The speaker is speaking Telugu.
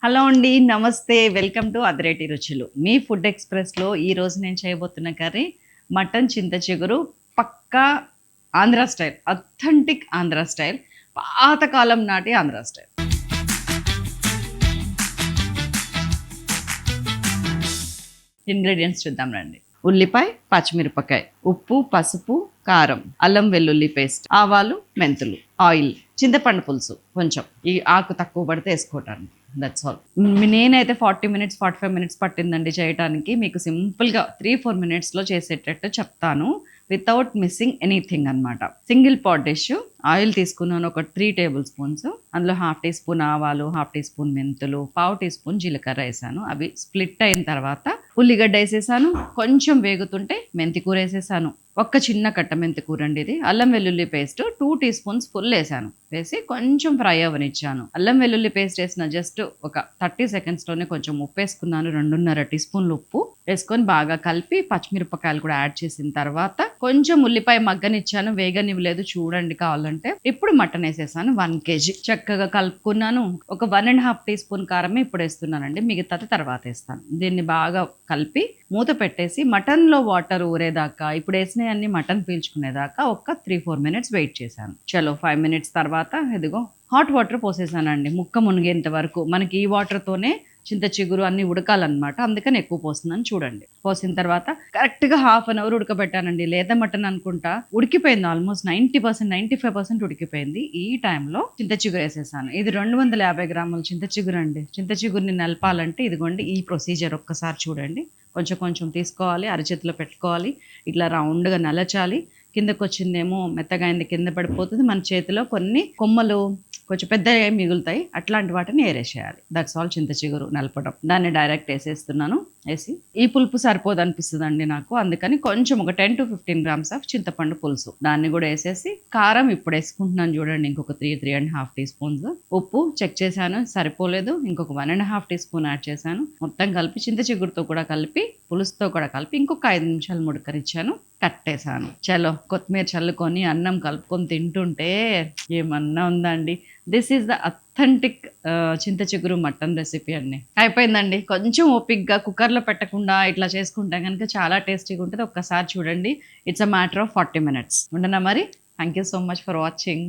హలో అండి. నమస్తే. వెల్కమ్ టు అదిరేటి రుచులు. మీ ఫుడ్ ఎక్స్‌ప్రెస్‌లో ఈరోజు నేను చేయబోతున్న కర్రీ మటన్ చింత చిగురు. పక్కా Andhra style. Authentic Andhra style. పాతకాలం నాటి ఆంధ్ర స్టైల్. ఇంగ్రీడియెంట్స్ చూద్దాం రండి. ఉల్లిపాయ, పచ్చిమిరపకాయ, ఉప్పు, పసుపు, కారం, అల్లం వెల్లుల్లి పేస్ట్, ఆవాలు, మెంతులు, ఆయిల్, చింతపండు పులుసు కొంచెం. ఈ ఆకు తక్కువ పడితే వేసుకోవటానికి. That's all. నేనైతే 40 మినిట్స్ 45 మినిట్స్ పట్టిందండి చేయటానికి. మీకు సింపుల్గా 3-4 మినిట్స్లో చేసేటట్టు చెప్తాను, వితౌట్ మిస్సింగ్ ఎనీథింగ్ అనమాట. Single pot dish. ఆయిల్ తీసుకున్నాను ఒక 3 టేబుల్ స్పూన్స్. అందులో 1/2 టీ స్పూన్ ఆవాలు, 1/2 టీ స్పూన్ మెంతులు, 1/4 టీ స్పూన్ జీలకర్ర వేసాను. అవి స్ప్లిట్ అయిన తర్వాత ఉల్లిగడ్డ వేసేసాను. కొంచెం వేగుతుంటే మెంతి కూర వేసేసాను. ఒక్క చిన్న కట్ట మెంతి కూర అండి ఇది. అల్లం వెల్లుల్లి పేస్ట్ 2 టీ స్పూన్స్ ఫుల్ వేసాను. వేసి కొంచెం ఫ్రై అవ్వనిచ్చాను. అల్లం వెల్లుల్లి పేస్ట్ వేసిన జస్ట్ ఒక 30 సెకండ్స్లోనే కొంచెం ఉప్పు వేసుకున్నాను. 2.5 టీ స్పూన్లు ఉప్పు వేసుకొని బాగా కలిపి పచ్చిమిరపకాయలు కూడా యాడ్ చేసిన తర్వాత కొంచెం ఉల్లిపాయ మగ్గనిచ్చాను. వేగనివ్వలేదు, చూడండి కావాలంటే. ఇప్పుడు మటన్ వేసేసాను 1 కేజీ. చక్కగా కలుపుకున్నాను. ఒక 1.5 టీ స్పూన్ కారమే ఇప్పుడు వేస్తున్నానండి, మిగతాది తర్వాత వేస్తాను. దీన్ని బాగా కలిపి మూత పెట్టేసి మటన్లో వాటర్ ఊరేదాకా, ఇప్పుడు వేసినవన్నీ మటన్ పీల్చుకునేదాకా ఒక 3-4 మినిట్స్ వెయిట్ చేశాను. చలో 5 మినిట్స్ తర్వాత ఇదిగో హాట్ వాటర్ పోసేసానండి ముక్క మునిగేంత వరకు. మనకి ఈ వాటర్తోనే చింత చిగురు అన్ని ఉడకాలన్నమాట, అందుకని ఎక్కువ పోస్తున్నాను. చూడండి, పోసిన తర్వాత కరెక్ట్గా 1/2 అవర్ ఉడకబెట్టానండి. లేత మటన్ అనుకుంటా ఉడికిపోయింది. ఆల్మోస్ట్ 90% 95% ఉడికిపోయింది. ఈ టైంలో చింత చిగురు వేసేసాను. ఇది 250 గ్రాముల చింత చిగురు అండి. చింత చిగురిని నలపాలంటే ఇదిగోండి ఈ ప్రొసీజర్ ఒక్కసారి చూడండి. కొంచెం కొంచెం తీసుకోవాలి, అరచేతిలో పెట్టుకోవాలి, ఇట్లా రౌండ్గా నలచాలి. కిందకు వచ్చిందేమో మెత్తగా అయింది, కింద పడిపోతుంది. మన చేతిలో కొన్ని కొమ్మలు కొంచెం పెద్దగా మిగులుతాయి, అట్లాంటి వాటిని ఏరేసేయాలి. That's all. చింత చిగురు నలపడం. దాన్ని డైరెక్ట్ వేసేస్తున్నాను. వేసి ఈ పులుపు సరిపోదు అనిపిస్తుందండి నాకు, అందుకని కొంచెం ఒక 10-15 గ్రామ్స్ ఆఫ్ చింతపండు పులుసు దాన్ని కూడా వేసేసి, కారం ఇప్పుడు వేసుకుంటున్నాను చూడండి, ఇంకొక 3-3.5 టీ స్పూన్స్. ఉప్పు చెక్ చేశాను, సరిపోలేదు, ఇంకొక 1.5 టీ స్పూన్ యాడ్ చేశాను. మొత్తం కలిపి చింత చిగురుతో కూడా కలిపి పులుసుతో కూడా కలిపి ఇంకొక 5 నిమిషాలు ముడకరిచ్చాను. కట్టేశాను. చలో కొత్తిమీర చల్లుకొని అన్నం కలుపుకొని తింటుంటే ఏమన్నా ఉందండి. దిస్ ఈజ్ ద అథెంటిక్ చింత చిగురు మటన్ రెసిపీ అండి. అయిపోయిందండి. కొంచెం ఓపిక్గా కుక్కర్లో పెట్టకుండా ఇట్లా చేసుకుంటే కనుక చాలా టేస్టీగా ఉంటుంది. ఒక్కసారి చూడండి. It's a matter of 40 minutes. ఉండనా మరి. Thank you so much for watching.